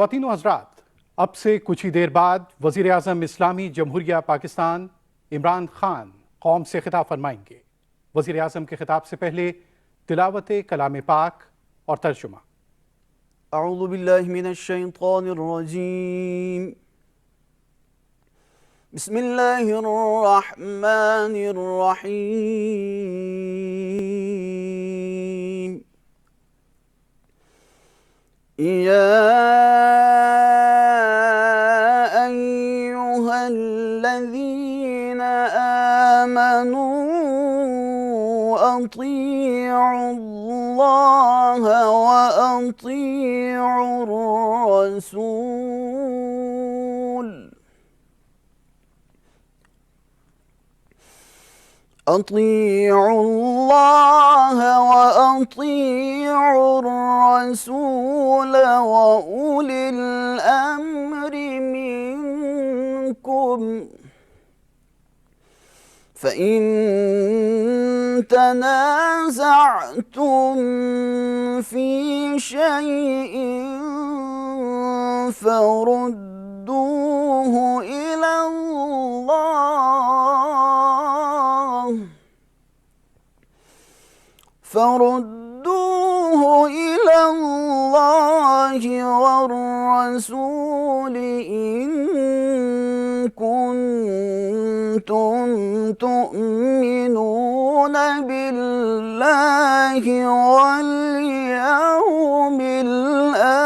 خواتین و حضرات، اب سے کچھ ہی دیر بعد وزیر اعظم اسلامی جمہوریہ پاکستان عمران خان قوم سے خطاب فرمائیں گے۔ وزیر اعظم کے خطاب سے پہلے تلاوت کلام پاک اور ترجمہ۔ اعوذ باللہ من الشیطان الرجیم، بسم اللہ الرحمن الرحیم۔ یا ایہا الذین آمنوا اطیعوا اللہ واطیعوا الرسول اطیعوا اللہ واطیعوا الرسول واولی الامر منکم فإن تنازعتم في شيء فردوه إلى الله والرسول إن كنتم تؤمنون بالله واليوم الآخر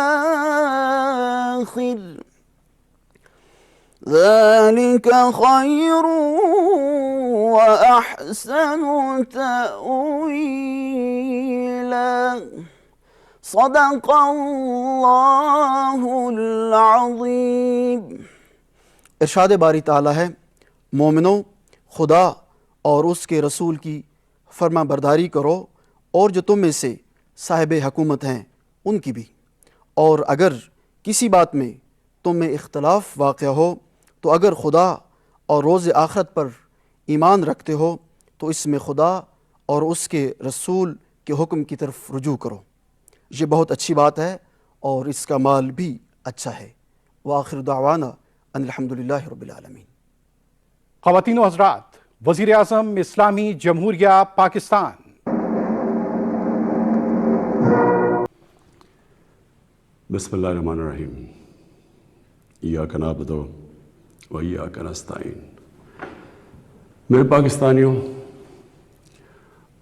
ذلك خير وأحسن تأويلا صدق اللہ العظیم۔ ارشاد باری تعالیٰ ہے، مومنوں، خدا اور اس کے رسول کی فرما برداری کرو، اور جو تم میں سے صاحب حکومت ہیں ان کی بھی، اور اگر کسی بات میں تم میں اختلاف واقع ہو تو اگر خدا اور روز آخرت پر ایمان رکھتے ہو تو اس میں خدا اور اس کے رسول کے حکم کی طرف رجوع کرو۔ یہ بہت اچھی بات ہے اور اس کا مال بھی اچھا ہے۔ وآخر دعوانا ان الحمدللہ رب العالمین۔ خواتین و حضرات، وزیر اعظم اسلامی جمہوریہ پاکستان۔ بسم اللہ الرحمن الرحیم۔ ایاک نعبد و ایاک نستعین۔ میرے پاکستانیوں،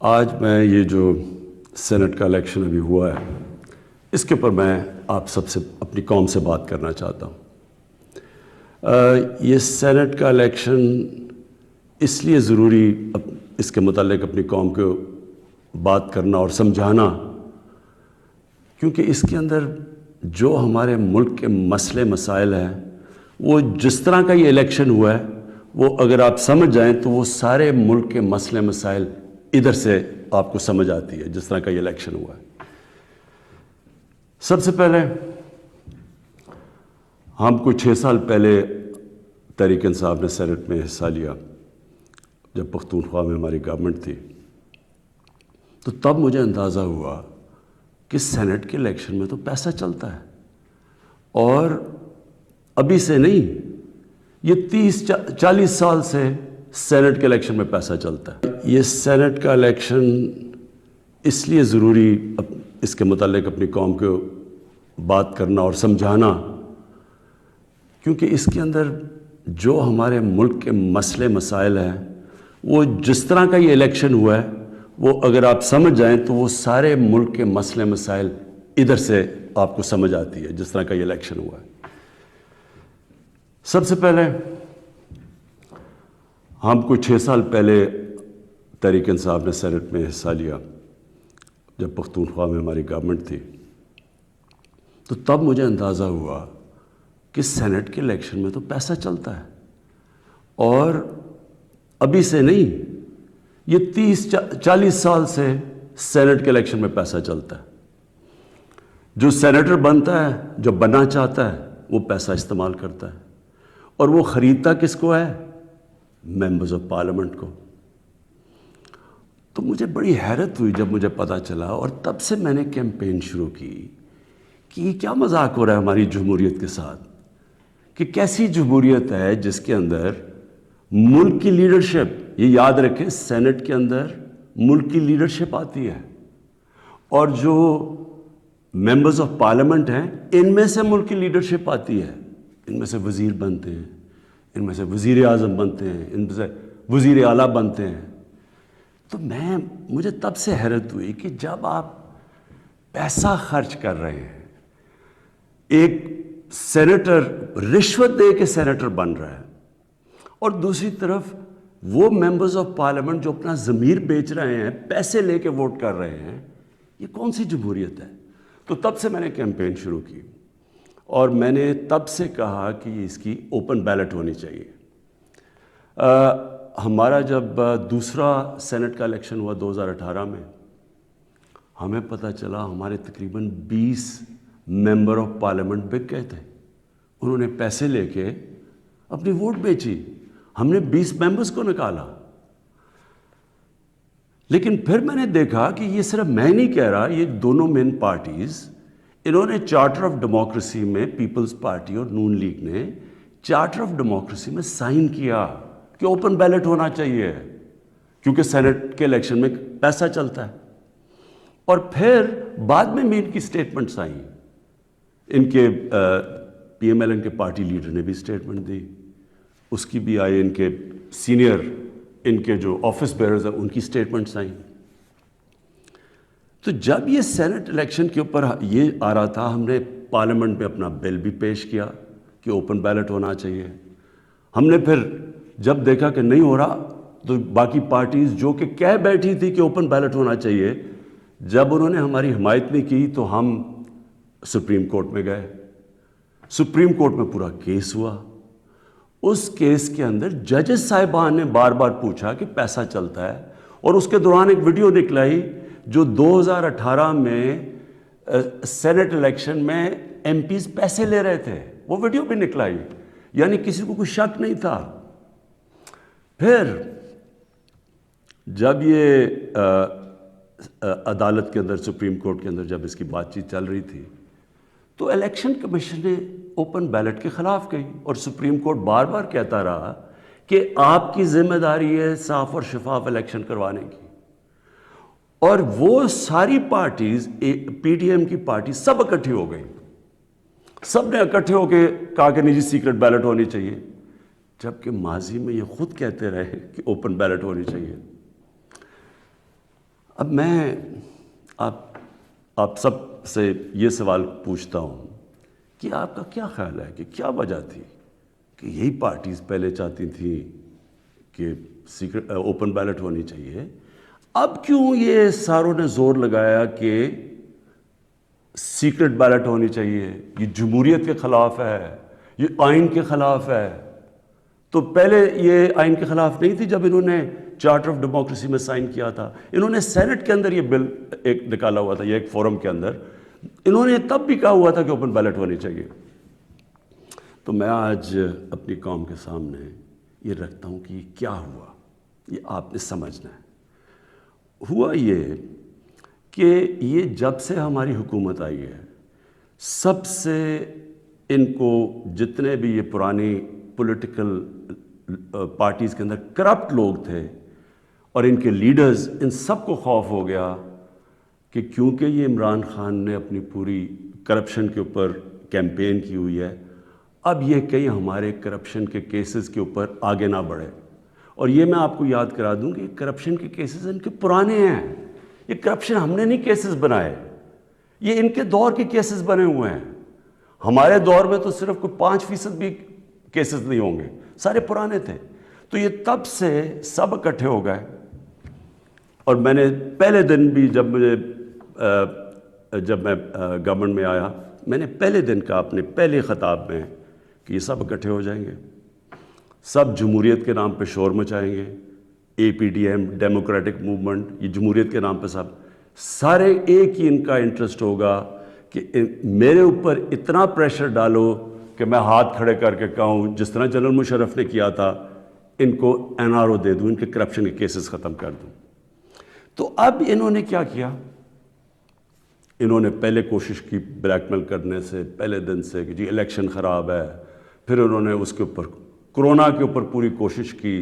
آج میں یہ جو سینٹ کا الیکشن ابھی ہوا ہے، اس کے اوپر میں آپ سب سے، اپنی قوم سے بات کرنا چاہتا ہوں۔ یہ سینٹ کا الیکشن اس لیے ضروری، اس کے متعلق اپنی قوم کو بات کرنا اور سمجھانا، کیونکہ اس کے اندر جو ہمارے ملک کے مسئلے مسائل ہیں، وہ جس طرح کا یہ الیکشن ہوا ہے، وہ اگر آپ سمجھ جائیں تو وہ سارے ملک کے مسئلے مسائل ادھر سے آپ کو سمجھ آتی ہے، جس طرح کا یہ الیکشن ہوا ہے۔ سب سے پہلے ہم کو 6 سال پہلے تحریک انصاف نے سینٹ میں حصہ لیا، جب پختونخوا میں ہماری گورنمنٹ تھی، تو تب مجھے اندازہ ہوا کہ سینٹ کے الیکشن میں تو پیسہ چلتا ہے، اور ابھی سے نہیں، یہ 30-40 سال سے سینٹ کے الیکشن میں پیسہ چلتا ہے۔ یہ سینٹ کا الیکشن اس لیے ضروری، اس کے متعلق اپنی قوم کو بات کرنا اور سمجھانا، کیونکہ اس کے اندر جو ہمارے ملک کے مسئلے مسائل ہیں، وہ جس طرح کا یہ الیکشن ہوا ہے، وہ اگر آپ سمجھ جائیں تو وہ سارے ملک کے مسئلے مسائل ادھر سے آپ کو سمجھ آتی ہے، جس طرح کا یہ الیکشن ہوا ہے۔ سب سے پہلے ہم کو 6 سال پہلے تحریک انصاف نے سینٹ میں حصہ لیا، جب پختونخوا میں ہماری گورنمنٹ تھی، تو تب مجھے اندازہ ہوا کہ سینٹ کے الیکشن میں تو پیسہ چلتا ہے، اور ابھی سے نہیں، یہ 30-40 سال سے سینٹ کے الیکشن میں پیسہ چلتا ہے۔ جو سینیٹر بنتا ہے، جو بننا چاہتا ہے، وہ پیسہ استعمال کرتا ہے، اور وہ خریدتا کس کو ہے؟ ممبرز آف پارلیمنٹ کو۔ تو مجھے بڑی حیرت ہوئی جب مجھے پتہ چلا، اور تب سے میں نے کیمپین شروع کی کہ یہ کیا مذاق ہو رہا ہے ہماری جمہوریت کے ساتھ، کہ کیسی جمہوریت ہے جس کے اندر ملک کی لیڈرشپ، یہ یاد رکھیں سینٹ کے اندر ملک کی لیڈرشپ آتی ہے، اور جو ممبرز آف پارلیمنٹ ہیں ان میں سے ملک کی لیڈرشپ آتی ہے، ان میں سے وزیر بنتے ہیں، ان میں سے وزیر اعظم بنتے ہیں، ان میں سے وزیر اعلیٰ بنتے ہیں۔ تو مجھے تب سے حیرت ہوئی کہ جب آپ پیسہ خرچ کر رہے ہیں، ایک سینیٹر رشوت دے کے سینیٹر بن رہا ہے، اور دوسری طرف وہ ممبرز آف پارلیمنٹ جو اپنا ضمیر بیچ رہے ہیں، پیسے لے کے ووٹ کر رہے ہیں، یہ کون سی جمہوریت ہے؟ تو تب سے میں نے کیمپین شروع کی، اور میں نے تب سے کہا کہ اس کی اوپن بیلٹ ہونی چاہیے۔ ہمارا جب دوسرا سینٹ کا الیکشن ہوا 2018 میں، ہمیں پتہ چلا ہمارے تقریباً 20 ممبر آف پارلیمنٹ بک گئے تھے، انہوں نے پیسے لے کے اپنی ووٹ بیچی، ہم نے 20 ممبرز کو نکالا۔ لیکن پھر میں نے دیکھا کہ یہ صرف میں نہیں کہہ رہا، یہ دونوں مین پارٹیز، انہوں نے چارٹر آف ڈیموکریسی میں، پیپلز پارٹی اور نون لیگ نے چارٹر آف ڈیموکریسی میں سائن کیا کہ اوپن بیلٹ ہونا چاہیے، کیونکہ سینٹ کے الیکشن میں پیسہ چلتا ہے۔ اور پھر بعد میں ان کی سٹیٹمنٹس آئیں، ان کے پی ایم ایل این کے پارٹی لیڈر نے بھی سٹیٹمنٹ دی، اس کی بھی آئی، ان کے سینئر، ان کے جو آفس بیئرز ہیں ان کی سٹیٹمنٹس آئیں۔ تو جب یہ سینٹ الیکشن کے اوپر یہ آ رہا تھا، ہم نے پارلیمنٹ میں اپنا بل بھی پیش کیا کہ اوپن بیلٹ ہونا چاہیے۔ ہم نے پھر جب دیکھا کہ نہیں ہو رہا، تو باقی پارٹیز جو کہ کہہ بیٹھی تھی کہ اوپن بیلٹ ہونا چاہیے، جب انہوں نے ہماری حمایت نہیں کی تو ہم سپریم کورٹ میں گئے۔ سپریم کورٹ میں پورا کیس ہوا، اس کیس کے اندر ججز صاحبان نے بار بار پوچھا کہ پیسہ چلتا ہے، اور اس کے دوران ایک ویڈیو نکلائی جو 2018 میں سینٹ الیکشن میں ایم پیز پیسے لے رہے تھے، وہ ویڈیو بھی نکلائی، یعنی کسی کو کوئی شک نہیں تھا۔ پھر جب یہ عدالت کے اندر، سپریم کورٹ کے اندر جب اس کی بات چیت چل رہی تھی، تو الیکشن کمیشن نے اوپن بیلٹ کے خلاف کہی، اور سپریم کورٹ بار بار کہتا رہا کہ آپ کی ذمہ داری ہے صاف اور شفاف الیکشن کروانے کی۔ اور وہ ساری پارٹیز، پی ٹی ایم کی پارٹی سب اکٹھی ہو گئی، سب نے اکٹھے ہو کے کہا کہ نہیں جی سیکرٹ بیلٹ ہونی چاہیے، جبکہ ماضی میں یہ خود کہتے رہے کہ اوپن بیلٹ ہونی چاہیے۔ اب میں آپ سب سے یہ سوال پوچھتا ہوں کہ آپ کا کیا خیال ہے کہ کیا وجہ تھی کہ یہی پارٹیز پہلے چاہتی تھیں کہ سیکرٹ اوپن بیلٹ ہونی چاہیے، اب کیوں یہ ساروں نے زور لگایا کہ سیکرٹ بیلٹ ہونی چاہیے؟ یہ جمہوریت کے خلاف ہے، یہ آئین کے خلاف ہے۔ تو پہلے یہ آئین کے خلاف نہیں تھی جب انہوں نے چارٹر آف ڈیموکریسی میں سائن کیا تھا، انہوں نے سینٹ کے اندر یہ بل ایک نکالا ہوا تھا، یہ ایک فورم کے اندر انہوں نے تب بھی کہا ہوا تھا کہ اوپن بیلٹ ہونی چاہیے۔ تو میں آج اپنی قوم کے سامنے یہ رکھتا ہوں کہ یہ کیا ہوا، یہ آپ نے سمجھنا ہے۔ ہوا یہ کہ یہ جب سے ہماری حکومت آئی ہے، سب سے ان کو جتنے بھی یہ پرانی پولیٹیکل پارٹیز کے اندر کرپٹ لوگ تھے اور ان کے لیڈرز، ان سب کو خوف ہو گیا کہ کیونکہ یہ عمران خان نے اپنی پوری کرپشن کے اوپر کیمپین کی ہوئی ہے، اب یہ کہیں ہمارے کرپشن کے کیسز کے اوپر آگے نہ بڑھے۔ اور یہ میں آپ کو یاد کرا دوں کہ کرپشن کے کیسز ان کے پرانے ہیں، یہ کرپشن ہم نے نہیں کیسز بنائے، یہ ان کے دور کے کیسز بنے ہوئے ہیں۔ ہمارے دور میں تو صرف کوئی 5% بھی کیسز نہیں ہوں گے، سارے پرانے تھے۔ تو یہ تب سے سب اکٹھے ہو گئے، اور میں نے پہلے دن بھی جب میں گورنمنٹ میں آیا، میں نے پہلے دن کہا اپنے پہلے خطاب میں کہ یہ سب اکٹھے ہو جائیں گے، سب جمہوریت کے نام پہ شور مچائیں گے، اے P D M, democratic movement, یہ جمہوریت کے نام پہ سب سارے ایک ہی ان کا انٹرسٹ ہوگا کہ میرے اوپر اتنا پریشر ڈالو کہ میں ہاتھ کھڑے کر کے کہوں جس طرح جنرل مشرف نے کیا تھا، ان کو این آر او دے دوں، ان کے کرپشن کے کیسز ختم کر دوں۔ تو اب انہوں نے کیا کیا، انہوں نے پہلے کوشش کی بلیک میل کرنے سے پہلے دن سے کہ جی الیکشن خراب ہے، پھر انہوں نے اس کے اوپر کرونا کے اوپر پوری کوشش کی.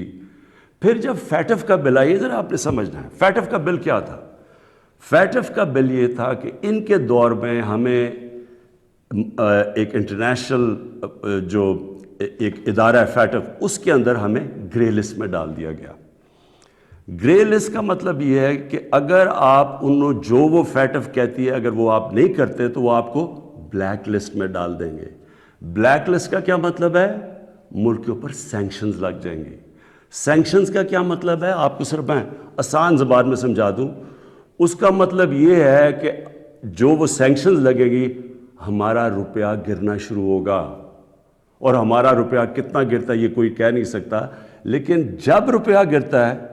پھر جب فیٹف کا بل آئی، ذرا آپ نے سمجھنا ہے فیٹف کا بل کیا تھا. فیٹف کا بل یہ تھا کہ ان کے دور میں ہمیں ایک انٹرنیشنل جو ایک ادارہ ہے فیٹف، اس کے اندر ہمیں گرے لسٹ میں ڈال دیا گیا. گرے لسٹ کا مطلب یہ ہے کہ اگر آپ جو وہ فیٹف کہتی ہے اگر وہ آپ نہیں کرتے تو وہ آپ کو بلیک لسٹ میں ڈال دیں گے. بلیک لسٹ کا کیا مطلب ہے؟ ملک کے اوپر سینکشنز لگ جائیں گے. سینکشنز کا کیا مطلب ہے؟ آپ کو صرف میں آسان زبان میں سمجھا دوں. اس کا مطلب یہ ہے کہ جو وہ سینکشنز لگے گی ہمارا روپیہ گرنا شروع ہوگا. اور ہمارا روپیہ کتنا گرتا ہے یہ کوئی کہہ نہیں سکتا، لیکن جب روپیہ گرتا ہے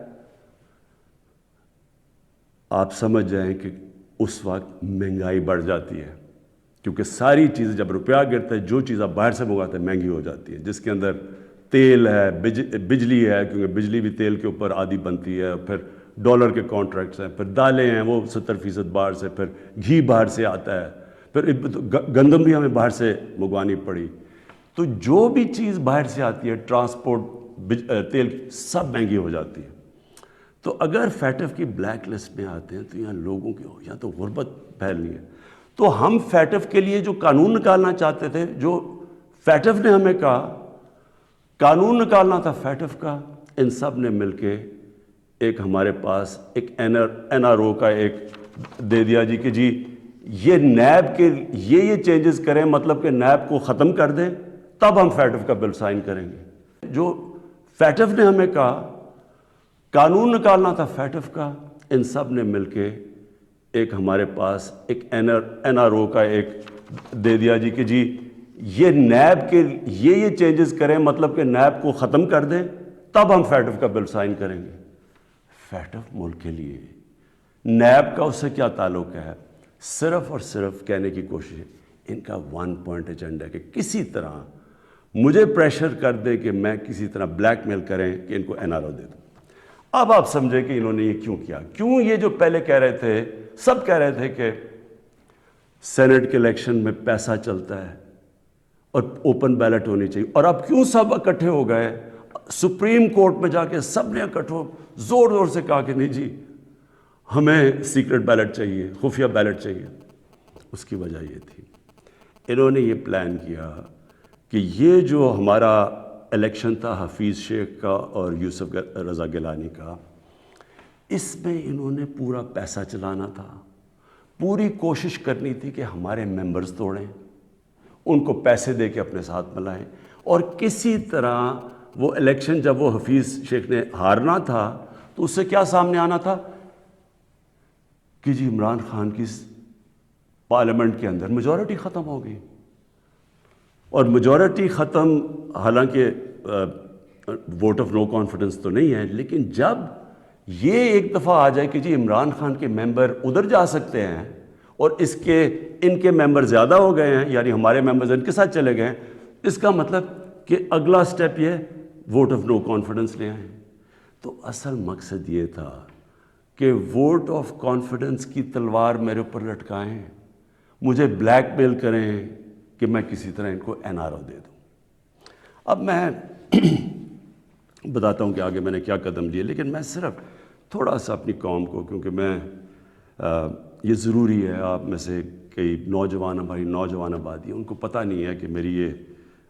آپ سمجھ جائیں کہ اس وقت مہنگائی بڑھ جاتی ہے، کیونکہ ساری چیزیں جب روپیہ گرتا ہے جو چیز آپ باہر سے منگاتے ہیں مہنگی ہو جاتی ہے، جس کے اندر تیل ہے، بجلی ہے، کیونکہ بجلی بھی تیل کے اوپر آدھی بنتی ہے، پھر ڈالر کے کانٹریکٹس ہیں، پھر دالیں ہیں وہ 70% باہر سے، پھر گھی باہر سے آتا ہے، پھر گندم بھی ہمیں باہر سے منگوانی پڑی. تو جو بھی چیز باہر سے آتی ہے ٹرانسپورٹ تیل سب مہنگی ہو جاتی ہے. تو اگر فیٹف کی بلیک لسٹ میں آتے ہیں تو یہاں لوگوں کی یہاں تو غربت پھیلنی ہے. تو ہم فیٹف کے لیے جو قانون نکالنا چاہتے تھے، جو فیٹف نے ہمیں کہا قانون نکالنا تھا فیٹف کا، ان سب نے مل کے ایک ہمارے پاس ایک این آر او کا ایک دے دیا جی کہ جی یہ نیب کے یہ چینجز کریں، مطلب کہ نیب کو ختم کر دیں تب ہم فیٹف کا بل سائن کریں گے. جو فیٹف نے ہمیں کہا قانون نکالنا تھا فیٹف کا، ان سب نے مل کے ایک ہمارے پاس ایک این آر او کا ایک دے دیا جی کہ جی یہ نیب کے یہ چینجز کریں، مطلب کہ نیب کو ختم کر دیں تب ہم فیٹف کا بل سائن کریں گے. فیٹف ملک کے لیے، نیب کا اس سے کیا تعلق ہے؟ صرف اور صرف کہنے کی کوشش ہے ان کا 1 پوائنٹ ایجنڈا ہے کہ کسی طرح مجھے پریشر کر دے کہ میں کسی طرح بلیک میل کریں کہ ان کو این آر او دے دوں. اب آپ سمجھیں کہ انہوں نے یہ کیوں کیا. کیوں یہ جو پہلے کہہ رہے تھے، سب کہہ رہے تھے کہ سینٹ کے الیکشن میں پیسہ چلتا ہے اور اوپن بیلٹ ہونی چاہیے، اور اب کیوں سب اکٹھے ہو گئے سپریم کورٹ میں جا کے سب نے اکٹھے زور زور سے کہا کہ نہیں جی ہمیں سیکرٹ بیلٹ چاہیے، خفیہ بیلٹ چاہیے. اس کی وجہ یہ تھی انہوں نے یہ پلان کیا کہ یہ جو ہمارا الیکشن تھا حفیظ شیخ کا اور یوسف رضا گیلانی کا، اس میں انہوں نے پورا پیسہ چلانا تھا. پوری کوشش کرنی تھی کہ ہمارے ممبرز توڑیں، ان کو پیسے دے کے اپنے ساتھ ملائیں، اور کسی طرح وہ الیکشن جب وہ حفیظ شیخ نے ہارنا تھا تو اس سے کیا سامنے آنا تھا کہ جی عمران خان کی پارلیمنٹ کے اندر میجورٹی ختم ہو گئی. اور میجورٹی ختم حالانکہ ووٹ آف نو کانفیڈنس تو نہیں ہے، لیکن جب یہ ایک دفعہ آ جائے کہ جی عمران خان کے ممبر ادھر جا سکتے ہیں اور ان کے ممبر زیادہ ہو گئے ہیں، یعنی ہمارے ممبرز ان کے ساتھ چلے گئے ہیں، اس کا مطلب کہ اگلا سٹیپ یہ ووٹ آف نو کانفیڈنس لے آئیں. تو اصل مقصد یہ تھا کہ ووٹ آف کانفیڈنس کی تلوار میرے اوپر لٹکائیں، مجھے بلیک میل کریں کہ میں کسی طرح ان کو این آر او دے دوں. اب میں بتاتا ہوں کہ آگے میں نے کیا قدم لیے، لیکن میں صرف تھوڑا سا اپنی قوم کو، کیونکہ میں یہ ضروری ہے، آپ میں سے کئی نوجوان ہماری نوجوان آبادی ان کو پتہ نہیں ہے کہ میری یہ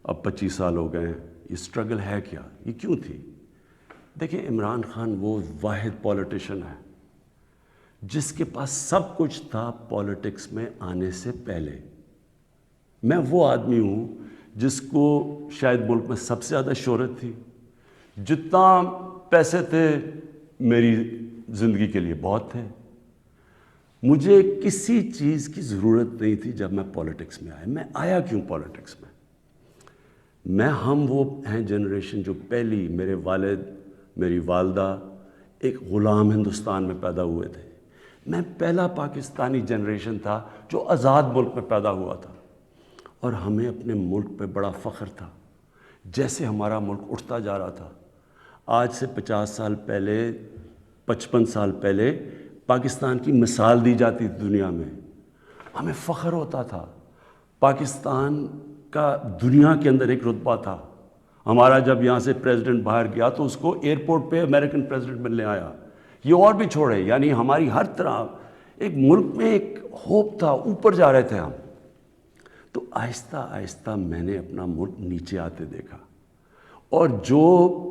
اب 25 سال ہو گئے ہیں، یہ سٹرگل ہے کیا، یہ کیوں تھی. دیکھیں عمران خان وہ واحد پولیٹیشین ہے جس کے پاس سب کچھ تھا پولیٹکس میں آنے سے پہلے. میں وہ آدمی ہوں جس کو شاید ملک میں سب سے زیادہ شہرت تھی، جتنا پیسے تھے میری زندگی کے لیے بہت تھے. مجھے کسی چیز کی ضرورت نہیں تھی جب میں پولیٹکس میں آیا. میں آیا کیوں پولیٹکس میں ہم وہ ہیں جنریشن جو پہلی، میرے والد میری والدہ ایک غلام ہندوستان میں پیدا ہوئے تھے. میں پہلا پاکستانی جنریشن تھا جو آزاد ملک میں پیدا ہوا تھا، اور ہمیں اپنے ملک پہ بڑا فخر تھا. جیسے ہمارا ملک اٹھتا جا رہا تھا، آج سے 50 سال پہلے 55 سال پہلے پاکستان کی مثال دی جاتی تھی دنیا میں. ہمیں فخر ہوتا تھا. پاکستان کا دنیا کے اندر ایک رتبہ تھا. ہمارا جب یہاں سے پریزیڈنٹ باہر گیا تو اس کو ایئرپورٹ پہ امریکن پریزیڈنٹ ملنے آیا. یہ اور بھی چھوڑے, یعنی ہماری ہر طرح ایک ملک میں ایک ہوپ تھا, اوپر جا رہے تھے ہم. تو آہستہ آہستہ میں نے اپنا ملک نیچے آتے دیکھا, اور جو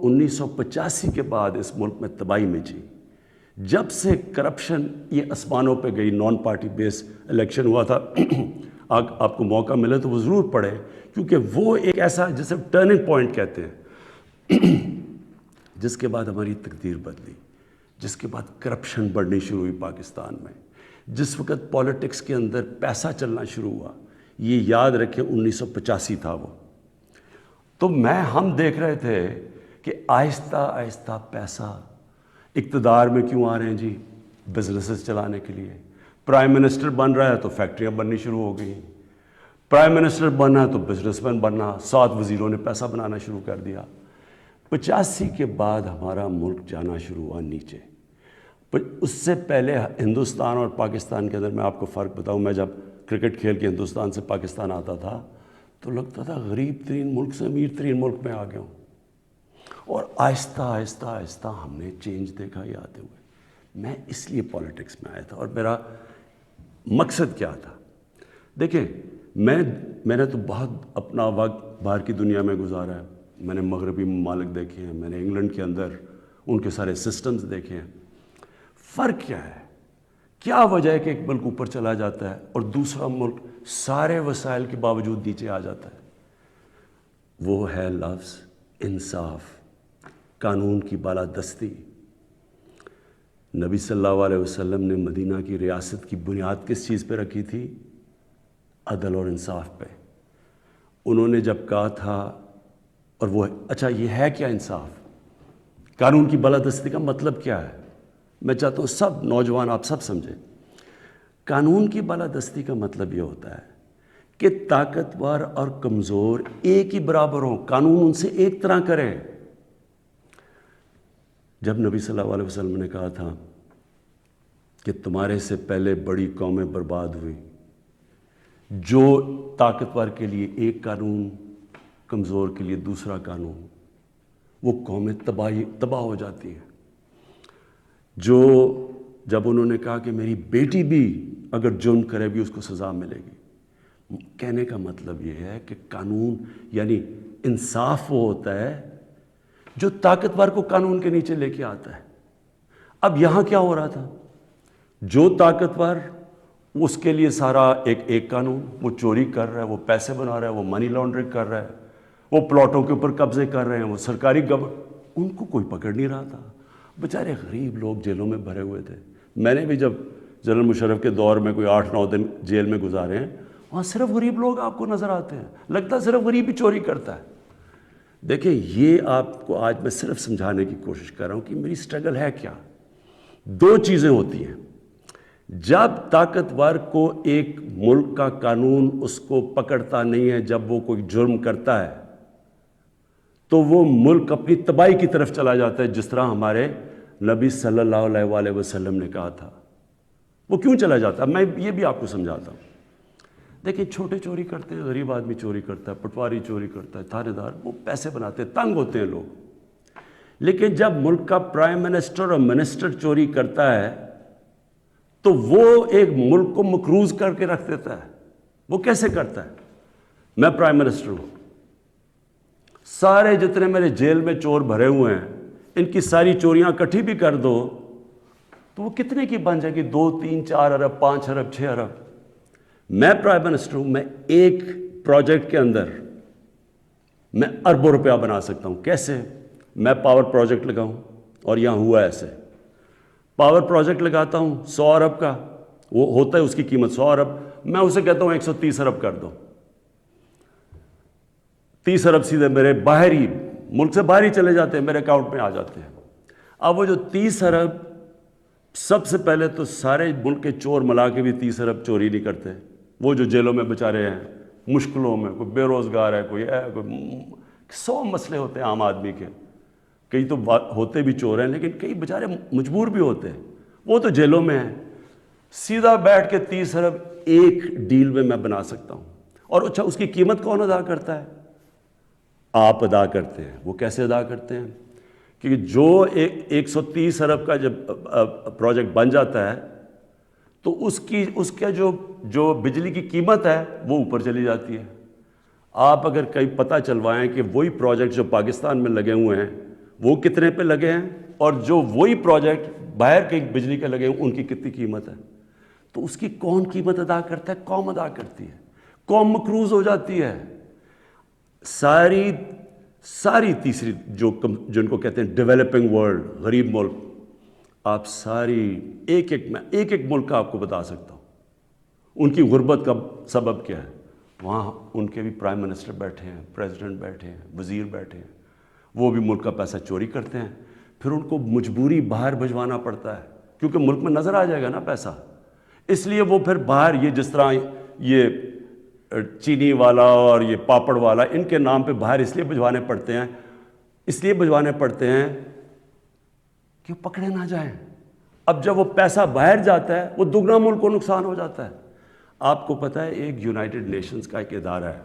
1985 کے بعد اس ملک میں تباہی مچی, جب سے کرپشن یہ آسمانوں پہ گئی, نان پارٹی بیس الیکشن ہوا تھا, آپ کو موقع ملے تو وہ ضرور پڑھیں, کیونکہ وہ ایک ایسا جسے ٹرننگ پوائنٹ کہتے ہیں, جس کے بعد ہماری تقدیر بدلی, جس کے بعد کرپشن بڑھنی شروع ہوئی پاکستان میں, جس وقت پالیٹکس کے اندر پیسہ چلنا شروع ہوا. یہ یاد رکھیں 1985 تھا وہ. تو ہم دیکھ رہے تھے کہ آہستہ آہستہ پیسہ اقتدار میں کیوں آ رہے ہیں جی, بزنسز چلانے کے لیے. پرائم منسٹر بن رہا ہے تو فیکٹریاں بننی شروع ہو گئیں, پرائم منسٹر بننا ہے تو بزنس مین بننا, 7 وزیروں نے پیسہ بنانا شروع کر دیا. 85 کے بعد ہمارا ملک جانا شروع ہوا نیچے. اس سے پہلے ہندوستان اور پاکستان کے اندر میں آپ کو فرق بتاؤں, میں جب کرکٹ کھیل کے ہندوستان سے پاکستان آتا تھا تو لگتا تھا غریب ترین ملک سے امیر ترین ملک میں آ گیا ہوں. اور آہستہ آہستہ آہستہ ہم نے چینج دیکھا یہ آتے ہوئے. میں اس لیے پالیٹکس میں آیا تھا, اور میرا مقصد کیا تھا. دیکھیں, میں نے تو بہت اپنا وقت باہر کی دنیا میں گزارا ہے. میں نے مغربی ممالک دیکھے ہیں, میں نے انگلینڈ کے اندر ان کے سارے سسٹمز دیکھے ہیں. فرق کیا ہے, کیا وجہ ہے کہ ایک ملک اوپر چلا جاتا ہے اور دوسرا ملک سارے وسائل کے باوجود نیچے آ جاتا ہے؟ وہ ہے لفظ انصاف, قانون کی بالادستی. نبی صلی اللہ علیہ وسلم نے مدینہ کی ریاست کی بنیاد کس چیز پہ رکھی تھی؟ عدل اور انصاف پہ. انہوں نے جب کہا تھا, اور وہ اچھا یہ ہے کیا انصاف؟ قانون کی بالادستی کا مطلب کیا ہے؟ میں چاہتا ہوں سب نوجوان آپ سب سمجھیں. قانون کی بالادستی کا مطلب یہ ہوتا ہے کہ طاقتور اور کمزور ایک ہی برابر ہوں, قانون ان سے ایک طرح کرے. جب نبی صلی اللہ علیہ وسلم نے کہا تھا کہ تمہارے سے پہلے بڑی قومیں برباد ہوئی, جو طاقتور کے لیے ایک قانون, کمزور کے لیے دوسرا قانون, وہ قومیں تباہ ہو جاتی ہیں. جب انہوں نے کہا کہ میری بیٹی بھی اگر جرم کرے بھی اس کو سزا ملے گی, کہنے کا مطلب یہ ہے کہ قانون یعنی انصاف وہ ہوتا ہے جو طاقتور کو قانون کے نیچے لے کے آتا ہے. اب یہاں کیا ہو رہا تھا, جو طاقتور اس کے لیے سارا ایک قانون, وہ چوری کر رہا ہے, وہ پیسے بنا رہا ہے, وہ منی لانڈرنگ کر رہا ہے, وہ پلاٹوں کے اوپر قبضے کر رہے ہیں, وہ سرکاری ان کو کوئی پکڑ نہیں رہا تھا. بیچارے غریب لوگ جیلوں میں بھرے ہوئے تھے. میں نے بھی جب جنرل مشرف کے دور میں کوئی 8-9 دن جیل میں گزارے ہیں, وہاں صرف غریب لوگ آپ کو نظر آتے ہیں, لگتا ہے صرف غریب ہی چوری کرتا ہے. دیکھیں, یہ آپ کو آج میں صرف سمجھانے کی کوشش کر رہا ہوں کہ میری سٹرگل ہے کیا. 2 چیزیں ہوتی ہیں. جب طاقتور کو ایک ملک کا قانون اس کو پکڑتا نہیں ہے, جب وہ کوئی جرم کرتا ہے تو وہ ملک اپنی تباہی کی طرف چلا جاتا ہے, جس طرح ہمارے نبی صلی اللہ علیہ وسلم نے کہا تھا. وہ کیوں چلا جاتا ہے, میں یہ بھی آپ کو سمجھاتا ہوں. دیکھیں, چھوٹے چوری کرتے ہیں, غریب آدمی چوری کرتا ہے, پٹواری چوری کرتا ہے, تھانے دار, وہ پیسے بناتے ہیں, تنگ ہوتے ہیں لوگ. لیکن جب ملک کا پرائم منسٹر اور منسٹر چوری کرتا ہے تو وہ ایک ملک کو مقروض کر کے رکھ دیتا ہے. وہ کیسے کرتا ہے؟ میں پرائم منسٹر ہوں, سارے جتنے میرے جیل میں چور بھرے ہوئے ہیں, ان کی ساری چوریاں اکٹھی بھی کر دو تو وہ کتنے کی بن جائے گی؟ 2, 3, 4 ارب, 5 ارب, 6 ارب. میں پرائم منسٹر ہوں, میں ایک پروجیکٹ کے اندر میں اربوں روپیہ بنا سکتا ہوں. کیسے؟ میں پاور پروجیکٹ لگاؤں, اور یہاں ہوا ایسے, پاور پروجیکٹ لگاتا ہوں 100 ارب کا, وہ ہوتا ہے اس کی قیمت 100 ارب, میں اسے کہتا ہوں 130 ارب کر دو. 30 ارب سیدھے میرے باہر ہی ملک سے باہر ہی چلے جاتے ہیں, میرے اکاؤنٹ میں آ جاتے ہیں. اب وہ جو 30 ارب, سب سے پہلے تو سارے ملک کے چور ملا کے بھی 30 ارب چوری نہیں کرتے. وہ جو جیلوں میں بیچارے ہیں, مشکلوں میں, کوئی بے روزگار ہے, کوئی 100 مسئلے ہوتے ہیں عام آدمی کے. کئی تو ہوتے بھی چور ہیں, لیکن کئی بیچارے مجبور بھی ہوتے ہیں, وہ تو جیلوں میں ہیں. سیدھا بیٹھ کے 30 ارب ایک ڈیل میں بنا سکتا ہوں. اور اچھا اس کی قیمت کون ادا کرتا ہے؟ آپ ادا کرتے ہیں. وہ کیسے ادا کرتے ہیں؟ کہ جو 130 ارب کا جب پروجیکٹ بن جاتا ہے تو اس کا جو بجلی کی قیمت ہے وہ اوپر چلی جاتی ہے. آپ اگر کہیں پتہ چلوائیں کہ وہی پروجیکٹ جو پاکستان میں لگے ہوئے ہیں وہ کتنے پہ لگے ہیں اور جو وہی پروجیکٹ باہر کے بجلی کے لگے ہیں ان کی کتنی قیمت ہے، تو اس کی کون قیمت ادا کرتا ہے؟ قوم ادا کرتی ہے. قوم مقروض ہو جاتی ہے. ساری تیسری جن کو کہتے ہیں ڈیولپنگ ورلڈ، غریب ملک، آپ ساری ایک ملک کا آپ کو بتا سکتا ہوں ان کی غربت کا سبب کیا ہے. وہاں ان کے بھی پرائم منسٹر بیٹھے ہیں، پریزیڈنٹ بیٹھے ہیں، وزیر بیٹھے ہیں، وہ بھی ملک کا پیسہ چوری کرتے ہیں. پھر ان کو مجبوری باہر بھجوانا پڑتا ہے کیونکہ ملک میں نظر آ جائے گا نا پیسہ. اس لیے وہ پھر باہر، یہ جس طرح یہ چینی والا اور یہ پاپڑ والا، ان کے نام پہ باہر اس لیے بھجوانے پڑتے ہیں کہ وہ پکڑے نہ جائیں. اب جب وہ پیسہ باہر جاتا ہے وہ دگنا ملک کو نقصان ہو جاتا ہے. آپ کو پتہ ہے ایک یونائٹڈ نیشنز کا ایک ادارہ ہے،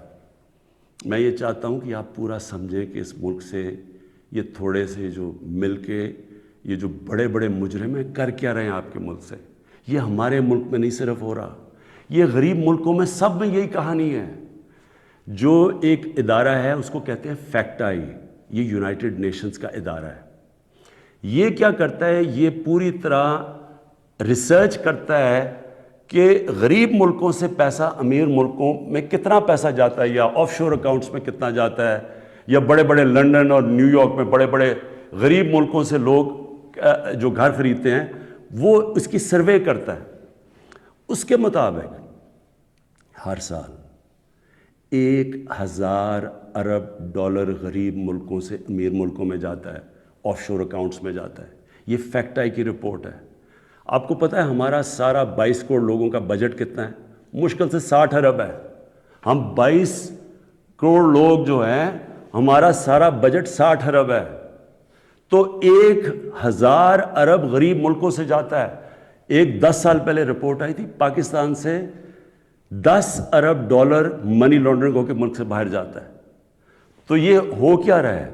میں یہ چاہتا ہوں کہ آپ پورا سمجھیں کہ اس ملک سے یہ تھوڑے سے جو مل کے یہ جو بڑے بڑے مجرم ہیں کر کیا رہے ہیں آپ کے ملک سے. یہ ہمارے ملک میں نہیں صرف ہو رہا، یہ غریب ملکوں میں سب میں یہی کہانی ہے. جو ایک ادارہ ہے اس کو کہتے ہیں فیکٹ آئی، یہ یونائٹڈ نیشنز کا ادارہ ہے. یہ کیا کرتا ہے؟ یہ پوری طرح ریسرچ کرتا ہے کہ غریب ملکوں سے پیسہ امیر ملکوں میں کتنا پیسہ جاتا ہے، یا آف شور اکاؤنٹس میں کتنا جاتا ہے، یا بڑے بڑے لنڈن اور نیو یارک میں بڑے بڑے غریب ملکوں سے لوگ جو گھر خریدتے ہیں وہ اس کی سروے کرتا ہے. اس کے مطابق ہر سال 1000 ارب ڈالر غریب ملکوں سے امیر ملکوں میں جاتا ہے، آف شور اکاؤنٹس میں جاتا ہے. یہ فیکٹ آئی کی رپورٹ ہے. آپ کو پتہ ہے ہمارا سارا 22 کروڑ لوگوں کا بجٹ کتنا ہے؟ مشکل سے 60 ارب ہے. ہم 22 کروڑ لوگ جو ہیں، ہمارا سارا بجٹ 60 ارب ہے. تو 1000 ارب غریب ملکوں سے جاتا ہے. ایک 10 سال پہلے رپورٹ آئی تھی پاکستان سے 10 ارب ڈالر منی لانڈرنگ ہو کے ملک سے باہر جاتا ہے. تو یہ ہو کیا رہا ہے؟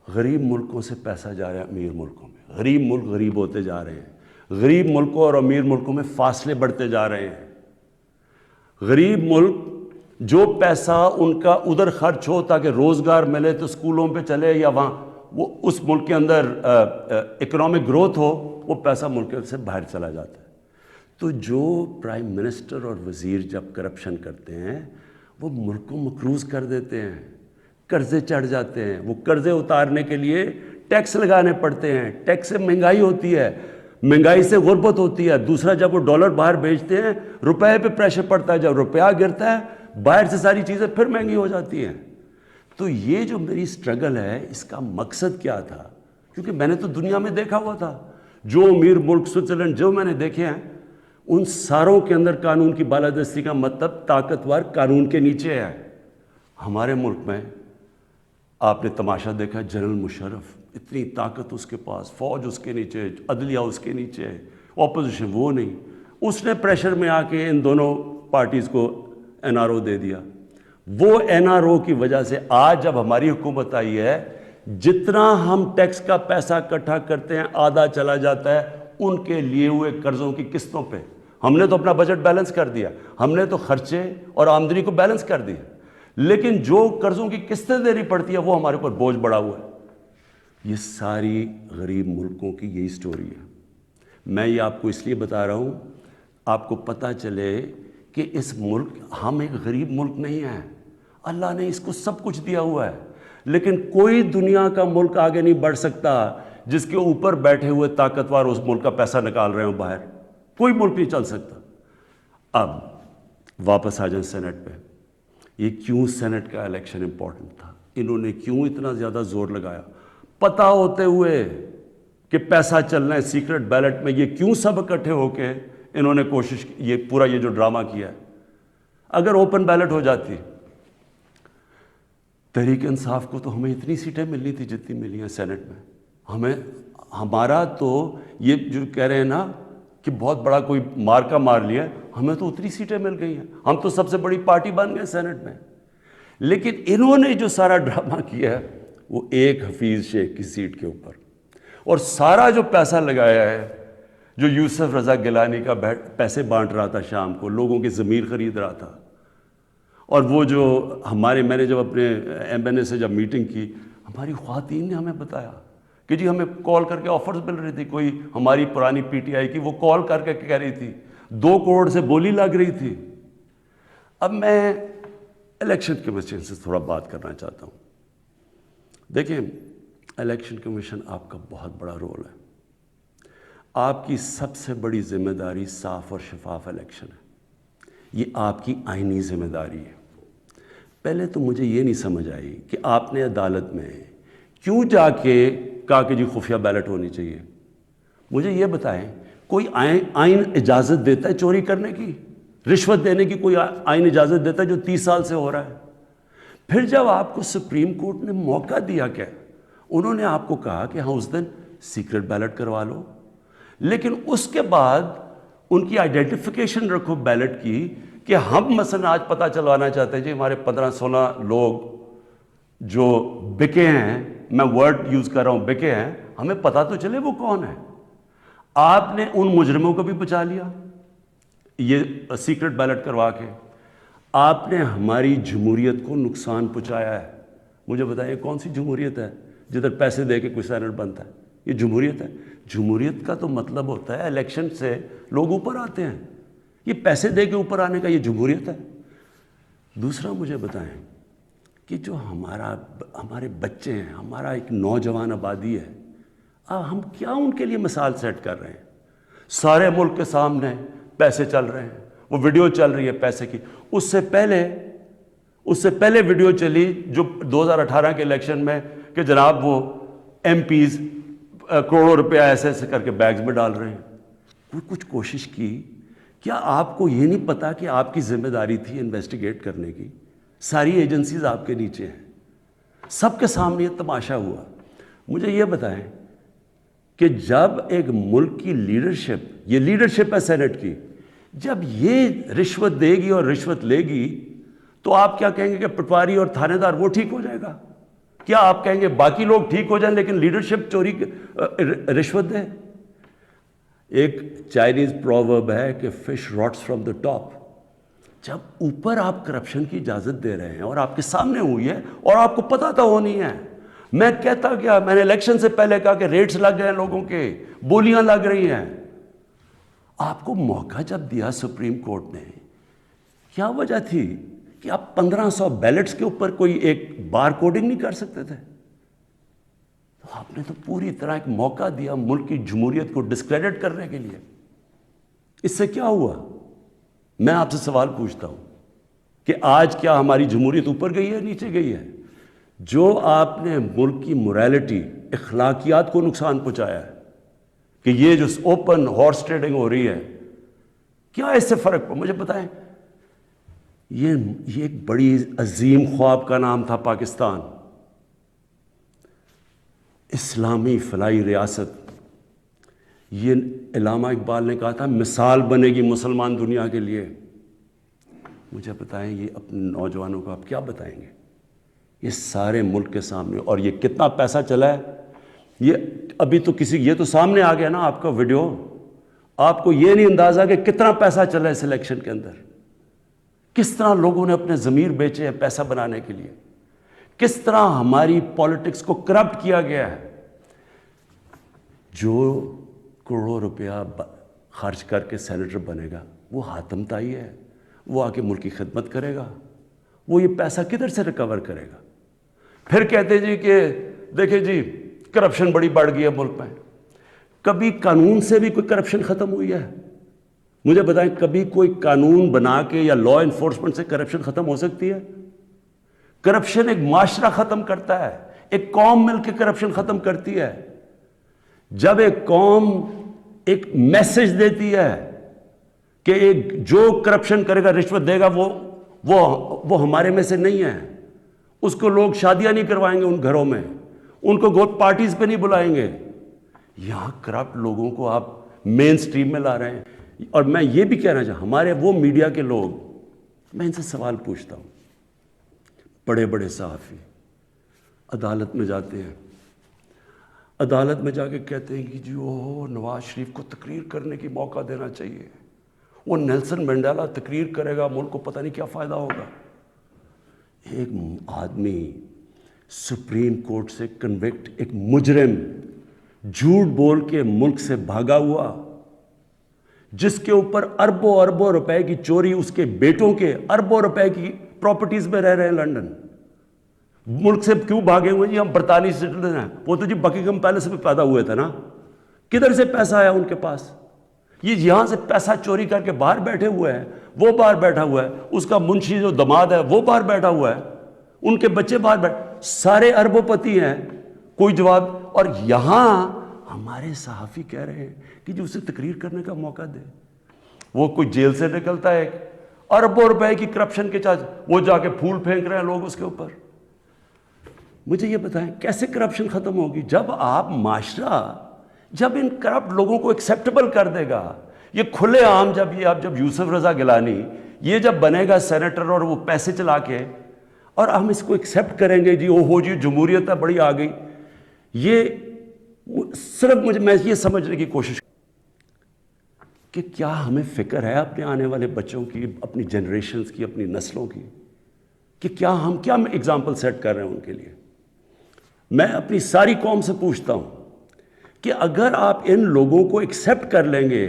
غریب ملکوں سے پیسہ جا رہا ہے امیر ملکوں میں. غریب ملک غریب ہوتے جا رہے ہیں. غریب ملکوں اور امیر ملکوں میں فاصلے بڑھتے جا رہے ہیں. غریب ملک جو پیسہ ان کا ادھر خرچ ہو تاکہ روزگار ملے تو اسکولوں پہ چلے یا وہاں وہ اس ملک کے اندر اکنامک گروتھ ہو، وہ پیسہ ملک سے باہر چلا جاتا ہے. تو جو پرائم منسٹر اور وزیر جب کرپشن کرتے ہیں وہ ملک کو مقروض کر دیتے ہیں، قرضے چڑھ جاتے ہیں. وہ قرضے اتارنے کے لیے ٹیکس لگانے پڑتے ہیں. ٹیکس سے مہنگائی ہوتی ہے، مہنگائی سے غربت ہوتی ہے. دوسرا جب وہ ڈالر باہر بھیجتے ہیں روپے پہ پریشر پڑتا ہے. جب روپیہ گرتا ہے باہر سے ساری چیزیں پھر مہنگی ہو جاتی ہیں. تو یہ جو میری سٹرگل ہے اس کا مقصد کیا تھا؟ کیونکہ میں نے تو دنیا میں دیکھا ہوا تھا، جو امیر ملک سوئٹزرلینڈ جو میں نے دیکھے ہیں ان ساروں کے اندر قانون کی بالادستی کا مطلب طاقتور قانون کے نیچے ہے. ہمارے ملک میں آپ نے تماشا دیکھا، جنرل مشرف اتنی طاقت اس کے پاس، فوج اس کے نیچے، عدلیہ اس کے نیچے، اپوزیشن وہ نہیں. اس نے پریشر میں آ کے ان دونوں پارٹیز کو NRO دے دیا. وہ NRO کی وجہ سے آج جب ہماری حکومت آئی ہے جتنا ہم ٹیکس کا پیسہ اکٹھا کرتے ہیں آدھا چلا جاتا ہے ان کے لیے ہوئے قرضوں کی قسطوں پہ. ہم نے تو اپنا بجٹ بیلنس کر دیا، ہم نے تو خرچے اور آمدنی کو بیلنس کر دیا، لیکن جو قرضوں کی قسطیں دینی پڑتی ہے وہ ہمارے اوپر بوجھ بڑھا ہوا ہے. یہ ساری غریب ملکوں کی یہی سٹوری ہے. میں یہ آپ کو اس لیے بتا رہا ہوں آپ کو پتہ چلے کہ اس ملک، ہم ایک غریب ملک نہیں ہیں. اللہ نے اس کو سب کچھ دیا ہوا ہے، لیکن کوئی دنیا کا ملک آگے نہیں بڑھ سکتا جس کے اوپر بیٹھے ہوئے طاقتور اس ملک کا پیسہ نکال رہے ہوں باہر. کوئی ملک نہیں چل سکتا. اب واپس آ جائیں سینٹ پہ. یہ کیوں سینٹ کا الیکشن امپورٹنٹ تھا؟ انہوں نے کیوں اتنا زیادہ زور لگایا؟ پتہ ہوتے ہوئے کہ پیسہ چلنا ہے سیکرٹ بیلٹ میں، یہ کیوں سب اکٹھے ہو کے انہوں نے کوشش، یہ پورا یہ جو ڈرامہ کیا ہے. اگر اوپن بیلٹ ہو جاتی تحریک انصاف کو تو ہمیں اتنی سیٹیں ملنی تھی جتنی ملی ہیں سینٹ میں. ہمارا تو یہ جو کہہ رہے ہیں نا کہ بہت بڑا کوئی مارکا مار لیا, ہمیں تو اتنی سیٹیں مل گئی ہیں, ہم تو سب سے بڑی پارٹی بن گئے سینٹ میں. لیکن انہوں نے جو سارا ڈرامہ کیا ہے وہ ایک حفیظ شیخ کی سیٹ کے اوپر, اور سارا جو پیسہ لگایا ہے, جو یوسف رضا گیلانی کا پیسے بانٹ رہا تھا شام کو, لوگوں کی ضمیر خرید رہا تھا, اور وہ جو میں نے جب اپنے ایم این اے سے جب میٹنگ کی, ہماری خواتین نے ہمیں بتایا کہ جی ہمیں کال کر کے آفرز مل رہی تھی. کوئی ہماری پرانی پی ٹی آئی کی وہ کال کر کے کہہ رہی تھی 2 کروڑ سے بولی لگ رہی تھی. اب میں الیکشن کمیشن سے تھوڑا بات کرنا چاہتا ہوں. دیکھیں, الیکشن کمیشن آپ کا بہت بڑا رول ہے. آپ کی سب سے بڑی ذمہ داری صاف اور شفاف الیکشن ہے. یہ آپ کی آئینی ذمہ داری ہے. پہلے تو مجھے یہ نہیں سمجھ آئی کہ آپ نے عدالت میں کیوں جا کے کہا کہ جی خفیہ بیلٹ ہونی چاہیے. مجھے یہ بتائیں, کوئی آئین اجازت دیتا ہے چوری کرنے کی, رشوت دینے کی کوئی آئین اجازت دیتا ہے جو 30 سال سے ہو رہا ہے؟ پھر جب آپ کو سپریم کورٹ نے موقع دیا, کہ انہوں نے آپ کو کہا کہ ہاں اس دن سیکرٹ بیلٹ کروا لو, لیکن اس کے بعد ان کی آئیڈینٹیفیکیشن رکھو بیلٹ کی, کہ ہم مثلا آج پتہ چلوانا چاہتے ہیں جی ہمارے 15-16 لوگ جو بکے ہیں, میں ورڈ یوز کر رہا ہوں بکے ہیں, ہمیں پتہ تو چلے وہ کون ہے. آپ نے ان مجرموں کو بھی بچا لیا یہ سیکرٹ بیلٹ کروا کے. آپ نے ہماری جمہوریت کو نقصان پہنچایا ہے. مجھے بتائیں کون سی جمہوریت ہے جدھر پیسے دے کے کوئی سینٹ بنتا ہے؟ یہ جمہوریت ہے؟ جمہوریت کا تو مطلب ہوتا ہے الیکشن سے لوگ اوپر آتے ہیں. یہ پیسے دے کے اوپر آنے کا یہ جمہوریت ہے؟ دوسرا مجھے بتائیں کہ جو ہمارے بچے ہیں, ہمارا ایک نوجوان آبادی ہے, ہم کیا ان کے لیے مثال سیٹ کر رہے ہیں؟ سارے ملک کے سامنے پیسے چل رہے ہیں, وہ ویڈیو چل رہی ہے پیسے کی. اس سے پہلے ویڈیو چلی جو 2018 کے الیکشن میں کہ جناب وہ ایم پیز کروڑوں روپیہ ایسے ایسے کر کے بیگز میں ڈال رہے ہیں. کوئی کچھ کوشش کی؟ کیا آپ کو یہ نہیں پتا کہ آپ کی ذمہ داری تھی انویسٹیگیٹ کرنے کی؟ ساری ایجنسیز آپ کے نیچے ہیں, سب کے سامنے یہ تماشا ہوا. مجھے یہ بتائیں کہ جب ایک ملک کی لیڈرشپ, یہ لیڈرشپ ہے سینٹ کی, جب یہ رشوت دے گی اور رشوت لے گی تو آپ کیا کہیں گے کہ پٹواری اور تھانے دار وہ ٹھیک ہو جائے گا؟ کیا آپ کہیں گے باقی لوگ ٹھیک ہو جائیں لیکن لیڈرشپ چوری رشوت دے؟ ایک چائنیز پروورب ہے کہ fish rots from the top. جب اوپر آپ کرپشن کی اجازت دے رہے ہیں اور آپ کے سامنے ہوئی ہے اور آپ کو پتہ تو ہونی ہے. میں کہتا کیا, میں نے الیکشن سے پہلے کہا کہ ریٹس لگ گئے ہیں لوگوں کے, بولیاں لگ رہی ہیں. آپ کو موقع جب دیا سپریم کورٹ نے, کیا وجہ تھی کہ آپ 1500 بیلٹس کے اوپر کوئی ایک بار کوڈنگ نہیں کر سکتے تھے؟ آپ نے تو پوری طرح ایک موقع دیا ملک کی جمہوریت کو ڈسکریڈٹ کرنے کے لیے. اس سے کیا ہوا؟ میں آپ سے سوال پوچھتا ہوں کہ آج کیا ہماری جمہوریت اوپر گئی ہے نیچے گئی ہے؟ جو آپ نے ملک کی موریلٹی, اخلاقیات کو نقصان پہنچایا ہے کہ یہ جو اوپن ہارس ٹریڈنگ ہو رہی ہے, کیا اس سے فرق پڑا؟ مجھے بتائیں. یہ ایک بڑی عظیم خواب کا نام تھا پاکستان, اسلامی فلاحی ریاست. یہ علامہ اقبال نے کہا تھا مثال بنے گی مسلمان دنیا کے لیے. مجھے بتائیں یہ اپنے نوجوانوں کو آپ کیا بتائیں گے؟ یہ سارے ملک کے سامنے, اور یہ کتنا پیسہ چلا ہے یہ ابھی تو یہ تو سامنے آ گیا نا آپ کا ویڈیو. آپ کو یہ نہیں اندازہ کہ کتنا پیسہ چلا ہے اس الیکشن کے اندر, کس طرح لوگوں نے اپنے ضمیر بیچے ہیں پیسہ بنانے کے لیے, کس طرح ہماری پالیٹکس کو کرپٹ کیا گیا ہے. جو کروڑوں روپیہ خرچ کر کے سینیٹر بنے گا وہ حاتم تائی ہے, وہ آ کے ملک کی خدمت کرے گا, وہ یہ پیسہ کدھر سے ریکور کرے گا؟ پھر کہتے جی کہ دیکھیں جی کرپشن بڑی بڑھ گئی ہے ملک میں. کبھی قانون سے بھی کوئی کرپشن ختم ہوئی ہے؟ مجھے بتائیں کبھی کوئی قانون بنا کے یا لا انفورسمنٹ سے کرپشن ختم ہو سکتی ہے؟ کرپشن ایک معاشرہ ختم کرتا ہے, ایک قوم مل کے کرپشن ختم کرتی ہے. جب ایک قوم ایک میسج دیتی ہے کہ ایک جو کرپشن کرے گا, رشوت دے گا, وہ ہمارے میں سے نہیں ہے, اس کو لوگ شادیاں نہیں کروائیں گے ان گھروں میں, ان کو گوٹ پارٹیز پہ نہیں بلائیں گے. یہاں کرپٹ لوگوں کو آپ مین سٹریم میں لا رہے ہیں. اور میں یہ بھی کہنا چاہتا ہوں, ہمارے وہ میڈیا کے لوگ, میں ان سے سوال پوچھتا ہوں, بڑے بڑے صحافی عدالت میں جاتے ہیں, عدالت میں جا کے کہتے ہیں کہ جی وہ نواز شریف کو تقریر کرنے کی موقع دینا چاہیے, وہ نیلسن منڈیلا تقریر کرے گا, ملک کو پتہ نہیں کیا فائدہ ہوگا. ایک آدمی سپریم کورٹ سے کنوکٹ, ایک مجرم جھوٹ بول کے ملک سے بھاگا ہوا, جس کے اوپر اربوں اربوں روپے کی چوری, اس کے بیٹوں کے اربوں روپے کی پراپرٹیز میں رہ رہے ہیں لنڈن, ملک سے کیوں بھاگے ہوئے جی؟ ہم برطانوی سٹیزن ہیں. وہ تو جی بکنگھم پیلس میں پیدا ہوئے تھے نا, کدھر سے پیسہ آیا ان کے پاس؟ یہ یہاں سے پیسہ چوری کر کے باہر بیٹھے ہوئے ہیں, وہ باہر بیٹھا ہوا ہے, اس کا منشی جو دماد ہے وہ باہر بیٹھا ہوا ہے, ان کے بچے باہر بیٹھے, سارے اربوں پتی ہیں, کوئی جواب. اور یہاں ہمارے صحافی کہہ رہے ہیں کہ جو اسے تقریر کرنے کا موقع دے. وہ کوئی جیل سے نکلتا ہے اربوں روپے کی کرپشن کے چارج, وہ جا کے پھول پھینک رہے ہیں لوگ اس کے اوپر. مجھے یہ بتائیں کیسے کرپشن ختم ہوگی؟ جب آپ معاشرہ جب ان کرپٹ لوگوں کو ایکسیپٹیبل کر دے گا, یہ کھلے عام, جب یوسف رضا گیلانی یہ جب بنے گا سینیٹر اور وہ پیسے چلا کے, اور ہم اس کو ایکسیپٹ کریں گے جی او ہو جی جمہوریت ہے بڑی آ گئی. یہ صرف میں یہ سمجھنے کی کوشش کہ کیا ہمیں فکر ہے اپنے آنے والے بچوں کی, اپنی جنریشنز کی, اپنی نسلوں کی, کہ کیا ہم ایگزامپل سیٹ کر رہے ہیں ان کے لیے. میں اپنی ساری قوم سے پوچھتا ہوں کہ اگر آپ ان لوگوں کو ایکسیپٹ کر لیں گے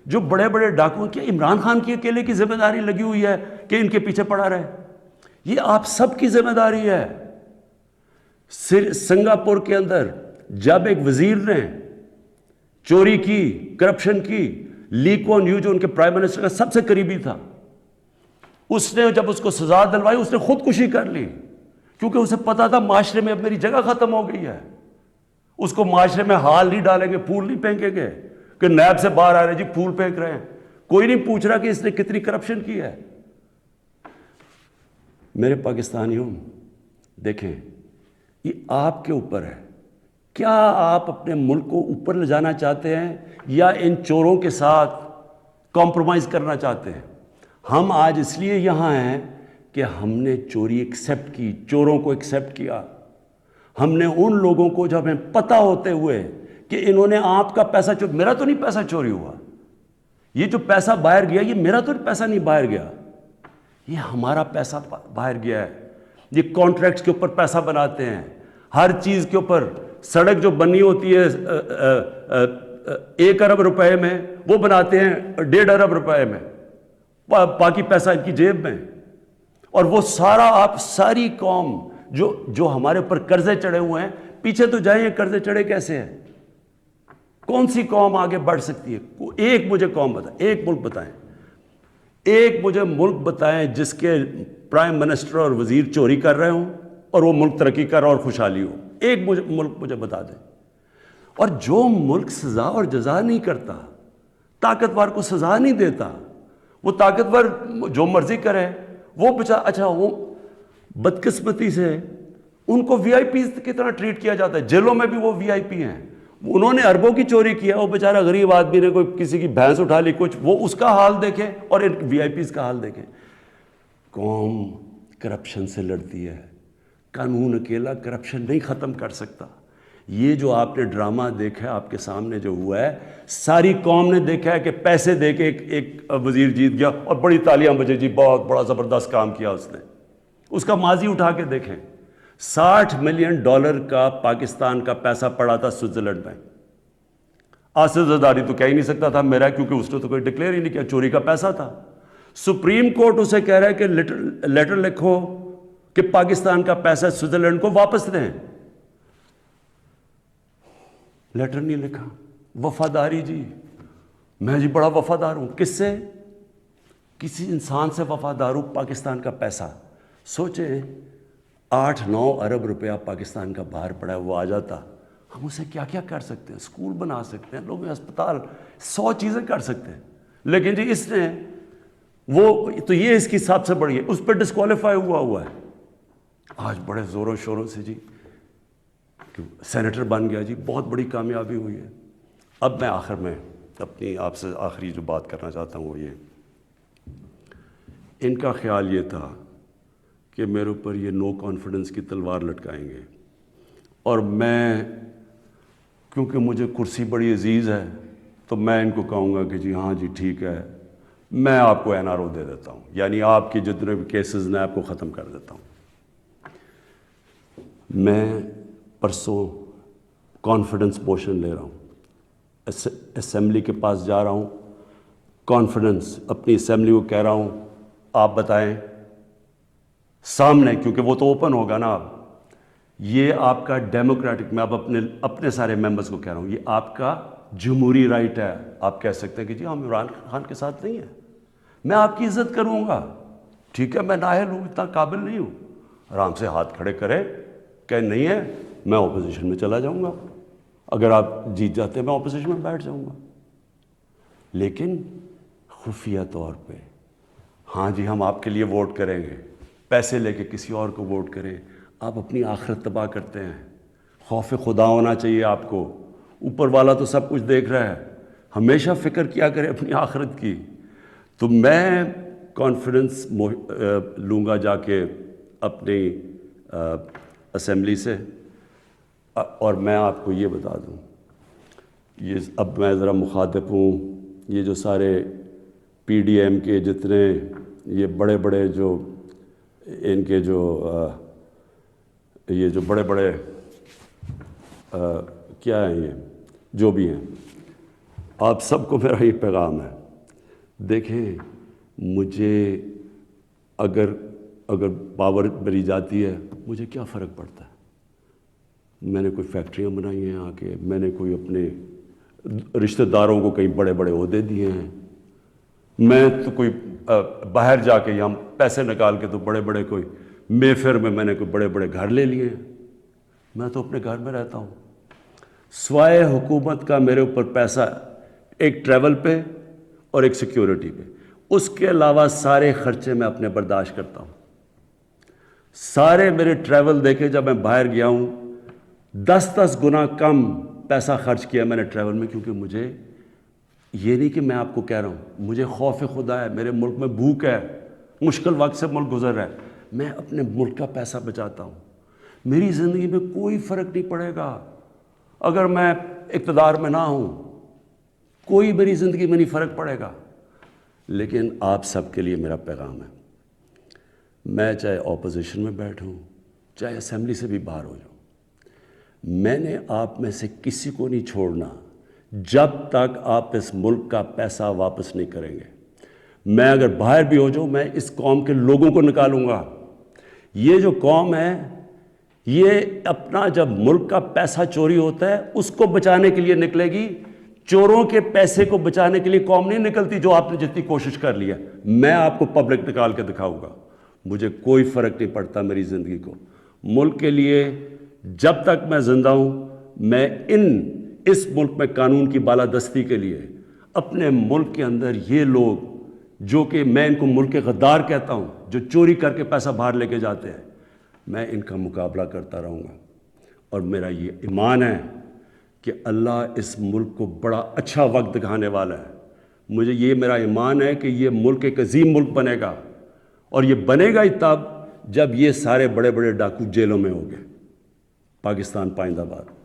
جو بڑے بڑے ڈاکو, کیا عمران خان کی اکیلے کی ذمہ داری لگی ہوئی ہے کہ ان کے پیچھے پڑا رہے؟ یہ آپ سب کی ذمہ داری ہے. سنگاپور کے اندر جب ایک وزیر نے چوری کی, کرپشن کی, لی کوان یو جو ان کے پرائم منسٹر کا سب سے قریبی تھا, اس نے جب اس کو سزا دلوائی اس نے خودکشی کر لی, کیونکہ اسے پتا تھا معاشرے میں اب میری جگہ ختم ہو گئی ہے. اس کو معاشرے میں ہال نہیں ڈالیں گے, پھول نہیں پھینکیں گے کہ نیب سے باہر آ رہے جی پھول پھینک رہے ہیں. کوئی نہیں پوچھ رہا کہ اس نے کتنی کرپشن کی ہے. میرے پاکستانیوں, دیکھیں یہ آپ کے اوپر ہے, کیا آپ اپنے ملک کو اوپر لے جانا چاہتے ہیں یا ان چوروں کے ساتھ کمپرومائز کرنا چاہتے ہیں؟ ہم آج اس لیے یہاں ہیں کہ ہم نے چوری ایکسیپٹ کی, چوروں کو ایکسیپٹ کیا. ہم نے ان لوگوں کو جب ہمیں پتہ ہوتے ہوئے کہ انہوں نے آپ کا پیسہ میرا تو نہیں پیسہ چوری ہوا, یہ جو پیسہ باہر گیا یہ میرا تو پیسہ نہیں باہر گیا, یہ ہمارا پیسہ باہر گیا ہے. یہ کانٹریکٹس کے اوپر پیسہ بناتے ہیں, ہر چیز کے اوپر. سڑک جو بنی ہوتی ہے 1 ارب روپے میں, وہ بناتے ہیں 1.5 ارب روپے میں, باقی پیسہ ان کی جیب میں. اور وہ سارا, آپ ساری قوم جو ہمارے اوپر قرضے چڑھے ہوئے ہیں, پیچھے تو جائیں یہ قرضے چڑھے کیسے ہیں؟ کون سی قوم آگے بڑھ سکتی ہے؟ ایک مجھے قوم بتائیں, ایک ملک بتائیں, ایک مجھے ملک بتائیں جس کے پرائم منسٹر اور وزیر چوری کر رہے ہوں اور وہ ملک ترقی کر رہا اور خوشحالی ہو. ایک ملک مجھے بتا دیں. اور جو ملک سزا اور جزا نہیں کرتا, طاقتور کو سزا نہیں دیتا, وہ طاقتور جو مرضی کرے, وہ اچھا وہ بدقسمتی سے ان کو وی آئی پیز کی طرح ٹریٹ کیا جاتا ہے. جیلوں میں بھی وہ وی آئی پی ہیں. انہوں نے اربوں کی چوری کیا, وہ بیچارہ غریب آدمی نے کوئی کسی کی بھینس اٹھا لی کچھ, وہ اس کا حال دیکھیں اور ان وی آئی پیز کا حال دیکھیں. قوم کرپشن سے لڑتی ہے, قانون اکیلا کرپشن نہیں ختم کر سکتا. یہ جو آپ نے ڈرامہ دیکھا ہے آپ کے سامنے جو ہوا ہے, ساری قوم نے دیکھا ہے کہ پیسے دے کے ایک وزیر جیت گیا اور بڑی تالیاں بجے جی بہت بڑا زبردست کام کیا اس نے. اس کا ماضی اٹھا کے دیکھیں, $60 ملین کا پاکستان کا پیسہ پڑا تھا سوئٹزرلینڈ میں. آصف زرداری تو کہہ ہی نہیں سکتا تھا میرا, کیونکہ اس نے تو کوئی ڈکلیئر ہی نہیں کیا, چوری کا پیسہ تھا. سپریم کورٹ اسے کہہ رہا ہے کہ لیٹر لکھو کہ پاکستان کا پیسہ سوئٹزرلینڈ کو واپس دیں. لیٹر نہیں لکھا. وفاداری جی, میں جی بڑا وفادار ہوں. کس سے؟ کسی انسان سے وفادار ہوں. پاکستان کا پیسہ سوچیں, 8-9 ارب روپیہ پاکستان کا باہر پڑا ہے, وہ آ جاتا, ہم اسے کیا کیا کر سکتے ہیں؟ اسکول بنا سکتے ہیں, لوگ ہسپتال, 100 چیزیں کر سکتے ہیں. لیکن جی اس نے وہ تو یہ اس کی سب سے بڑی ہے, اس پہ ڈسکوالیفائی ہوا ہے. آج بڑے زوروں شوروں سے جی سینیٹر بن گیا جی, بہت بڑی کامیابی ہوئی ہے. اب میں آخر میں اپنی آپ سے آخری جو بات کرنا چاہتا ہوں وہ یہ، ان کا خیال یہ تھا کہ میرے اوپر یہ نو کانفیڈنس کی تلوار لٹکائیں گے، اور میں کیونکہ مجھے کرسی بڑی عزیز ہے تو میں ان کو کہوں گا کہ جی ہاں جی ٹھیک ہے، میں آپ کو این آر او دے دیتا ہوں، یعنی آپ کی جتنے بھی کیسز میں آپ کو ختم کر دیتا ہوں۔ میں پرسوں کانفیڈنس موشن لے رہا ہوں، اسمبلی کے پاس جا رہا ہوں، کانفیڈنس اپنی اسمبلی کو کہہ رہا ہوں آپ بتائیں سامنے، کیونکہ وہ تو اوپن ہوگا نا، اب یہ آپ کا ڈیموکریٹک، میں اب اپنے سارے ممبرز کو کہہ رہا ہوں یہ آپ کا جمہوری رائٹ ہے، آپ کہہ سکتے ہیں کہ جی ہم عمران خان کے ساتھ نہیں ہیں، میں آپ کی عزت کروں گا، ٹھیک ہے، میں نااہل ہوں، اتنا قابل نہیں ہوں، آرام سے ہاتھ کھڑے کرے کہ نہیں ہے میں اپوزیشن میں چلا جاؤں گا، اگر آپ جیت جاتے ہیں میں اپوزیشن میں بیٹھ جاؤں گا، لیکن خفیہ طور پہ ہاں جی ہم آپ کے لیے ووٹ کریں گے، پیسے لے کے کسی اور کو ووٹ کریں، آپ اپنی آخرت تباہ کرتے ہیں۔ خوف خدا ہونا چاہیے آپ کو، اوپر والا تو سب کچھ دیکھ رہا ہے، ہمیشہ فکر کیا کریں اپنی آخرت کی۔ تو میں کانفیڈنس لوں گا جا کے اپنی اسمبلی سے، اور میں آپ کو یہ بتا دوں، یہ اب میں ذرا مخاطب ہوں، یہ جو سارے پی ڈی ایم کے جتنے یہ بڑے بڑے جو ان کے جو یہ جو بڑے بڑے کیا ہیں یہ جو بھی ہیں، آپ سب کو میرا یہ پیغام ہے، دیکھیں مجھے اگر پاور میری جاتی ہے مجھے کیا فرق پڑتا ہے، میں نے کوئی فیکٹریاں بنائی ہیں آ کے، میں نے کوئی اپنے رشتہ داروں کو کئی بڑے بڑے عہدے دیے ہیں، میں تو کوئی باہر جا کے یہاں پیسے نکال کے تو بڑے بڑے کوئی مے فیئر میں نے کوئی بڑے بڑے گھر لے لیے ہیں، میں تو اپنے گھر میں رہتا ہوں، سوائے حکومت کا میرے اوپر پیسہ ایک ٹریول پہ اور ایک سیکیورٹی پہ، اس کے علاوہ سارے خرچے میں اپنے برداشت کرتا ہوں، سارے میرے ٹریول دیکھے جب میں باہر گیا ہوں 10 گنا کم پیسہ خرچ کیا میں نے ٹریول میں، کیونکہ مجھے یہ نہیں کہ میں آپ کو کہہ رہا ہوں، مجھے خوف خدا ہے، میرے ملک میں بھوک ہے، مشکل وقت سے ملک گزر رہا ہے، میں اپنے ملک کا پیسہ بچاتا ہوں، میری زندگی میں کوئی فرق نہیں پڑے گا اگر میں اقتدار میں نہ ہوں، کوئی میری زندگی میں نہیں فرق پڑے گا، لیکن آپ سب کے لیے میرا پیغام ہے، میں چاہے اپوزیشن میں بیٹھوں چاہے اسمبلی سے بھی باہر ہو جاؤں، میں نے آپ میں سے کسی کو نہیں چھوڑنا جب تک آپ اس ملک کا پیسہ واپس نہیں کریں گے، میں اگر باہر بھی ہو جاؤں میں اس قوم کے لوگوں کو نکالوں گا، یہ جو قوم ہے یہ اپنا جب ملک کا پیسہ چوری ہوتا ہے اس کو بچانے کے لیے نکلے گی، چوروں کے پیسے کو بچانے کے لیے قوم نہیں نکلتی جو آپ نے جتنی کوشش کر لی ہے، میں آپ کو پبلک نکال کے دکھاؤں گا، مجھے کوئی فرق نہیں پڑتا میری زندگی کو، ملک کے لیے جب تک میں زندہ ہوں میں اس ملک میں قانون کی بالادستی کے لیے اپنے ملک کے اندر یہ لوگ جو کہ میں ان کو ملک کے غدار کہتا ہوں، جو چوری کر کے پیسہ باہر لے کے جاتے ہیں، میں ان کا مقابلہ کرتا رہوں گا، اور میرا یہ ایمان ہے کہ اللہ اس ملک کو بڑا اچھا وقت دکھانے والا ہے، مجھے یہ میرا ایمان ہے کہ یہ ملک ایک عظیم ملک بنے گا، اور یہ بنے گا ہی تب جب یہ سارے بڑے بڑے ڈاکو جیلوں میں ہوں گے۔ پاکستان پائندہ باد۔